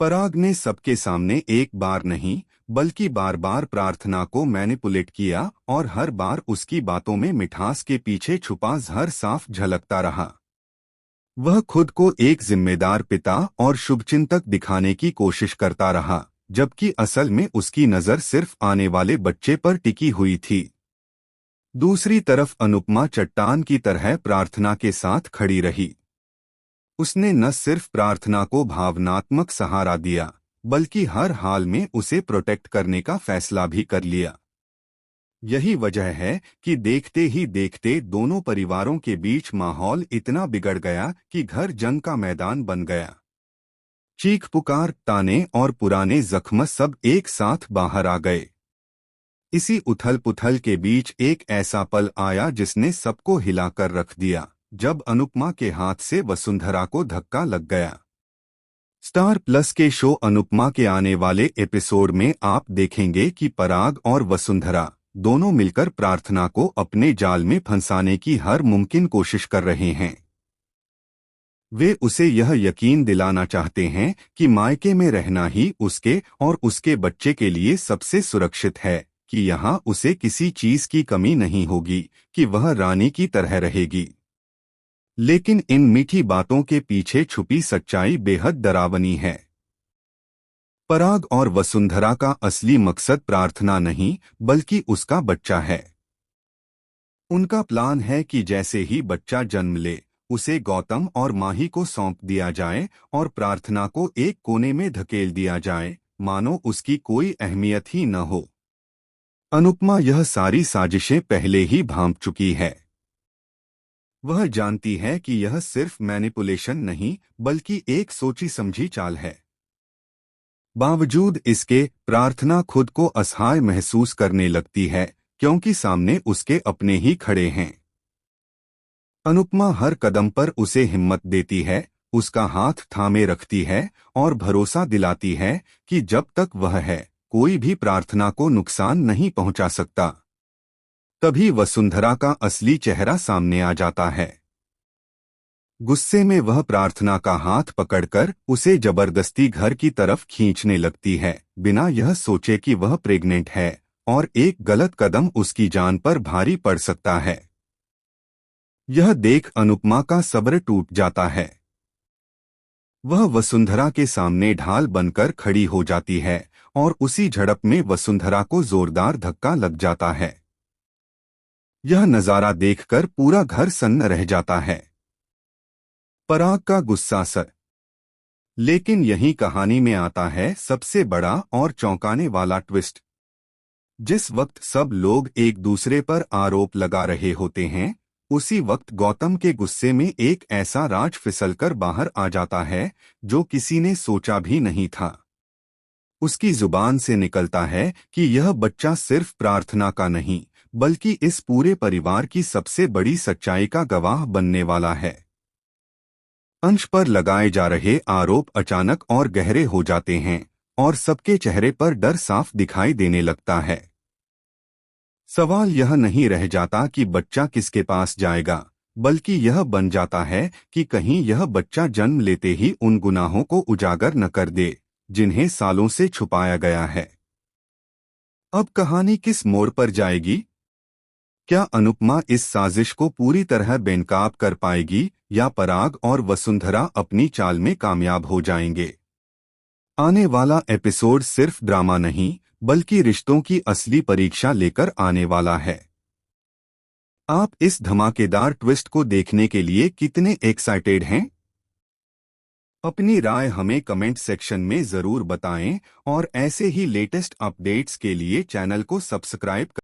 पराग ने सबके सामने एक बार नहीं बल्कि बार बार प्रार्थना को मैनिपुलेट किया और हर बार उसकी बातों में मिठास के पीछे छुपा जहर साफ झलकता रहा। वह खुद को एक जिम्मेदार पिता और शुभचिंतक दिखाने की कोशिश करता रहा, जबकि असल में उसकी नज़र सिर्फ आने वाले बच्चे पर टिकी हुई थी। दूसरी तरफ अनुपमा चट्टान की तरह प्रार्थना के साथ खड़ी रही। उसने न सिर्फ प्रार्थना को भावनात्मक सहारा दिया, बल्कि हर हाल में उसे प्रोटेक्ट करने का फैसला भी कर लिया। यही वजह है कि देखते ही देखते दोनों परिवारों के बीच माहौल इतना बिगड़ गया कि घर जंग का मैदान बन गया। चीख पुकार, ताने और पुराने जख्म सब एक साथ बाहर आ गए। इसी उथल पुथल के बीच एक ऐसा पल आया जिसने सबको हिलाकर रख दिया, जब अनुपमा के हाथ से वसुंधरा को धक्का लग गया। स्टार प्लस के शो अनुपमा के आने वाले एपिसोड में आप देखेंगे कि पराग और वसुंधरा दोनों मिलकर प्रार्थना को अपने जाल में फंसाने की हर मुमकिन कोशिश कर रहे हैं। वे उसे यह यकीन दिलाना चाहते हैं कि मायके में रहना ही उसके और उसके बच्चे के लिए सबसे सुरक्षित है, कि यहाँ उसे किसी चीज की कमी नहीं होगी, कि वह रानी की तरह रहेगी। लेकिन इन मीठी बातों के पीछे छुपी सच्चाई बेहद डरावनी है। पराग और वसुंधरा का असली मकसद प्रार्थना नहीं बल्कि उसका बच्चा है। उनका प्लान है कि जैसे ही बच्चा जन्म ले उसे गौतम और माही को सौंप दिया जाए और प्रार्थना को एक कोने में धकेल दिया जाए, मानो उसकी कोई अहमियत ही न हो। अनुपमा यह सारी साजिशें पहले ही भांप चुकी है। वह जानती है कि यह सिर्फ मैनिपुलेशन नहीं बल्कि एक सोची समझी चाल है। बावजूद इसके प्रार्थना खुद को असहाय महसूस करने लगती है, क्योंकि सामने उसके अपने ही खड़े हैं। अनुपमा हर कदम पर उसे हिम्मत देती है, उसका हाथ थामे रखती है और भरोसा दिलाती है कि जब तक वह है कोई भी प्रार्थना को नुकसान नहीं पहुंचा सकता। तभी वसुंधरा का असली चेहरा सामने आ जाता है। गुस्से में वह प्रार्थना का हाथ पकड़कर उसे जबरदस्ती घर की तरफ खींचने लगती है, बिना यह सोचे कि वह प्रेग्नेंट है और एक गलत कदम उसकी जान पर भारी पड़ सकता है। यह देख अनुपमा का सब्र टूट जाता है। वह वसुंधरा के सामने ढाल बनकर खड़ी हो जाती है और उसी झड़प में वसुंधरा को जोरदार धक्का लग जाता है। यह नजारा देखकर पूरा घर सन्न रह जाता है। पराग का गुस्सा सर। लेकिन यही कहानी में आता है सबसे बड़ा और चौंकाने वाला ट्विस्ट। जिस वक्त सब लोग एक दूसरे पर आरोप लगा रहे होते हैं, उसी वक्त गौतम के गुस्से में एक ऐसा राज फिसलकर बाहर आ जाता है जो किसी ने सोचा भी नहीं था। उसकी जुबान से निकलता है कि यह बच्चा सिर्फ प्रार्थना का नहीं बल्कि इस पूरे परिवार की सबसे बड़ी सच्चाई का गवाह बनने वाला है। अंश पर लगाए जा रहे आरोप अचानक और गहरे हो जाते हैं और सबके चेहरे पर डर साफ दिखाई देने लगता है। सवाल यह नहीं रह जाता कि बच्चा किसके पास जाएगा, बल्कि यह बन जाता है कि कहीं यह बच्चा जन्म लेते ही उन गुनाहों को उजागर न कर दे जिन्हें सालों से छुपाया गया है। अब कहानी किस मोड़ पर जाएगी? क्या अनुपमा इस साजिश को पूरी तरह बेनकाब कर पाएगी या पराग और वसुंधरा अपनी चाल में कामयाब हो जाएंगे? आने वाला एपिसोड सिर्फ ड्रामा नहीं बल्कि रिश्तों की असली परीक्षा लेकर आने वाला है। आप इस धमाकेदार ट्विस्ट को देखने के लिए कितने एक्साइटेड हैं? अपनी राय हमें कमेंट सेक्शन में जरूर बताएं और ऐसे ही लेटेस्ट अपडेट्स के लिए चैनल को सब्सक्राइब